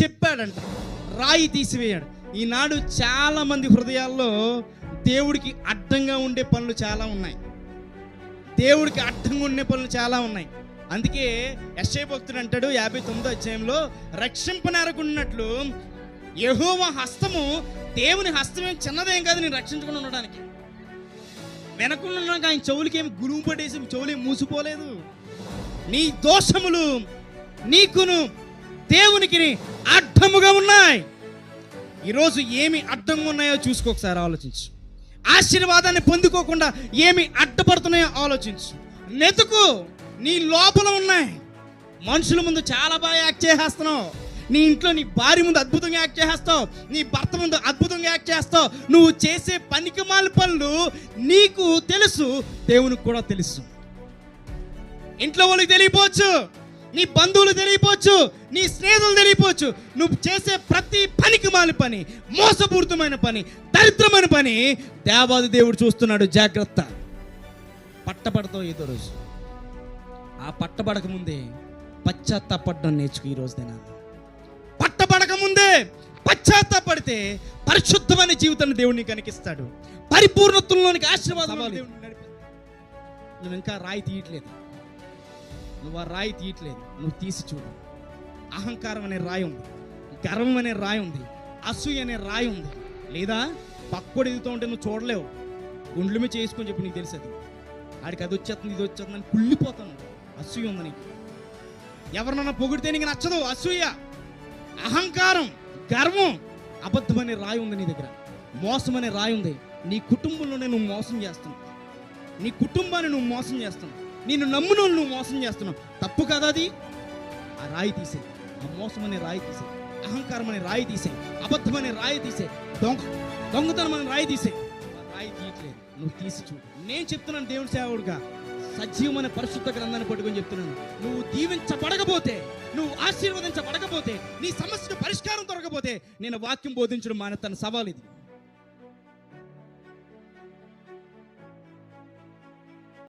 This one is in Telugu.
చెప్పాడంట, రాయి తీసివేయాడు. ఈనాడు చాలా మంది హృదయాల్లో దేవుడికి అడ్డంగా ఉండే పనులు చాలా ఉన్నాయి. దేవుడికి అడ్డంగా ఉండే పనులు చాలా ఉన్నాయి. అందుకే యెషయా భక్తుడు అంటాడు 59వ అధ్యాయంలో, రక్షింపనేరకున్నట్లు యెహోవా హస్తము, దేవుని హస్తం ఏం చిన్నదేం కాదు నేను రక్షించుకుని ఉండడానికి. వెనకున్నాక ఆయన చెవులకి ఏమి గురువు పడేసి చెవులు ఏమి మూసిపోలేదు. నీ దోషములు నీకును దేవునికి అడ్డముగా ఉన్నాయి. ఈరోజు ఏమి అడ్డంగా ఉన్నాయో చూసుకోకసారి ఆలోచించు. ఆశీర్వాదాన్ని పొందుకోకుండా ఏమి అడ్డపడుతున్నాయో ఆలోచించు. నెతుకు నీ లోపల ఉన్నాయి. మనుషుల ముందు చాలా బాగా యాక్ట్ చేసేస్తున్నావు. నీ ఇంట్లో నీ భార్య ముందు అద్భుతంగా యాక్ట్ చేసేస్తావు, నీ భర్త ముందు అద్భుతంగా యాక్ట్ చేస్తావు. నువ్వు చేసే పనికిమాల పనులు నీకు తెలుసు, దేవునికి కూడా తెలుసు. ఇంట్లో వాళ్ళకి తెలియపోవచ్చు, నీ బంధువులు తెలియపోవచ్చు, నీ స్నేహితులు తెలియపోవచ్చు. నువ్వు చేసే ప్రతి పనికిమాల పని, మోసపూరితమైన పని, దరిద్రమైన పని దేవాది దేవుడు చూస్తున్నాడు. జాగ్రత్త. పట్టబడతావు ఏదో రోజు. ఆ పట్టబడక ముందే పశ్చాత్తాపడడం నేర్చుకు. ఈ రోజు దినాన్ని పట్టబడక ముందే పశ్చాత్తాపడితే పరిశుద్ధమైన జీవితాన్ని దేవుడిని కనిపిస్తాడు. పరిపూర్ణత్వంలోనికి ఆశీర్వాదం దేవుడిని నడిపిస్తాడు. నువ్వు ఇంకా రాయి తీయట్లేదు, నువ్వు ఆ రాయి తీయట్లేదు, నువ్వు తీసి చూడు. అహంకారం అనే రాయి ఉంది, గర్వం అనే రాయి ఉంది, అసూయ అనే రాయి ఉంది. లేదా పక్కడు ఎదుగుతూ ఉంటే నువ్వు చూడలేవు, గుండ్ల మీద చేసుకొని చెప్పి నీకు తెలిసేది. ఆడికి అది వచ్చేస్తుంది, ఇది వచ్చేస్తుంది అని కుళ్ళిపోతాను. అసూయ ఉంది నీకు. ఎవరినన్నా పొగిడితే నీకు నచ్చదు. అసూయ, అహంకారం, గర్వం, అబద్ధం అనే రాయి ఉంది నీ దగ్గర. మోసం అనే రాయి ఉంది. నీ కుటుంబంలోనే నువ్వు మోసం చేస్తున్నావు, నీ కుటుంబాన్ని నువ్వు మోసం చేస్తున్నావు, నిన్ను నమ్మును నువ్వు మోసం చేస్తున్నావు. తప్పు కదా అది? ఆ రాయి తీసే, ఆ మోసం అనే రాయి తీసే, అహంకారం అనే రాయి తీసే, అబద్ధం అనే రాయి తీసే, దొంగతనం అనే రాయి తీసే. ఆ రాయి తీయట్లేదు, నువ్వు తీసి చూడు. నేను చెప్తున్నాను దేవుడి సేవకుడుగా, సజీవమైన పరిశుద్ధ గ్రంథాన్ని పట్టుకొని చెప్తున్నాను. నువ్వు దీవించబడకపోతే, నువ్వు ఆశీర్వదించబడకపోతే, నీ సమస్యకు పరిష్కారం దొరకపోతే నేను వాక్యం బోధించడం మానేస్తాను. సవాల్ ఇది.